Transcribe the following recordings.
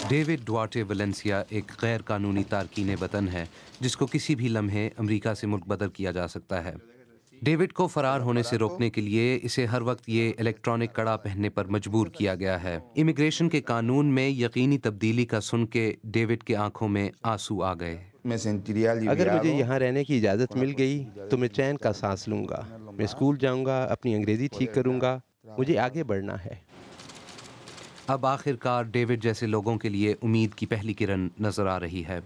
David ڈواٹے ویلنسیا ایک غیر قانونی تارکین وطن ہے جس کو کسی بھی لمحے امریکہ سے ملک بدر کیا جا سکتا ہے۔ ڈیوڈ کو فرار ہونے سے روکنے کے لیے اسے ہر وقت یہ الیکٹرانک کڑا پہننے پر مجبور کیا گیا ہے۔ امیگریشن کے قانون میں یقینی تبدیلی کا سن کے ڈیوڈ کے آنکھوں میں آنسو آ گئے۔ اگر مجھے یہاں رہنے کی اجازت مل گئی تو میں چین کا سانس لوں گا، میں اسکول جاؤں گا، اپنی انگریزی ٹھیک کروں گا، مجھے آگے بڑھنا ہے۔ اب آخر کار ڈیوڈ جیسے لوگوں کے لیے امید کی پہلی کرن نظر آ رہی ہے۔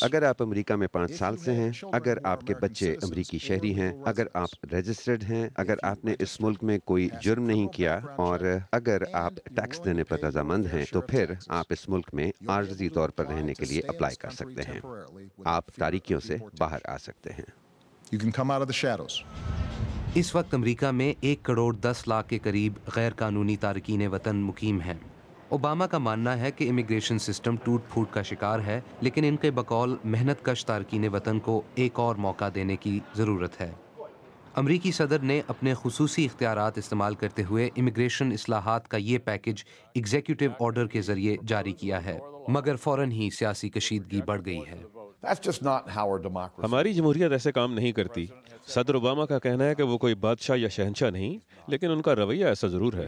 اگر آپ امریکہ میں 5 سال سے ہیں، اگر آپ کے بچے امریکی شہری ہیں، اگر آپ رجسٹرڈ ہیں، اگر آپ نے اس ملک میں کوئی جرم نہیں کیا اور اگر آپ ٹیکس دینے پر رضامند ہیں، تو پھر آپ اس ملک میں عارضی طور پر رہنے کے لیے اپلائی کر سکتے ہیں۔ آپ تاریکیوں سے باہر آ سکتے ہیں۔ اس وقت امریکہ میں 1 کروڑ 10 لاکھ کے قریب غیر قانونی تارکین وطن مقیم ہیں۔ اوباما کا ماننا ہے کہ امیگریشن سسٹم ٹوٹ پھوٹ کا شکار ہے، لیکن ان کے بقول محنت کش تارکین وطن کو ایک اور موقع دینے کی ضرورت ہے۔ امریکی صدر نے اپنے خصوصی اختیارات استعمال کرتے ہوئے امیگریشن اصلاحات کا یہ پیکج ایگزیکٹو آرڈر کے ذریعے جاری کیا ہے، مگر فوراً ہی سیاسی کشیدگی بڑھ گئی ہے۔ ہماری جمہوریت ایسے کام نہیں کرتی۔ صدر اوباما کا کہنا ہے کہ وہ کوئی بادشاہ یا شہنشاہ نہیں، لیکن ان کا رویہ ایسا ضرور ہے۔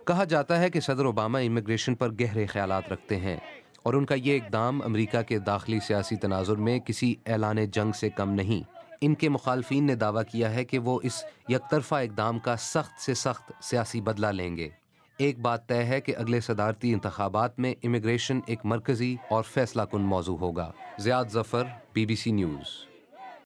کہا جاتا ہے کہ صدر اوباما امیگریشن پر گہرے خیالات رکھتے ہیں اور ان کا یہ اقدام امریکہ کے داخلی سیاسی تناظر میں کسی اعلان جنگ سے کم نہیں۔ ان کے مخالفین نے دعویٰ کیا ہے کہ وہ اس یک طرفہ اقدام کا سخت سے سخت سیاسی بدلہ لیں گے۔ ایک بات طے ہے کہ اگلے صدارتی انتخابات میں امیگریشن ایک مرکزی اور فیصلہ کن موضوع ہوگا۔ زیاد ظفر، BBC نیوز۔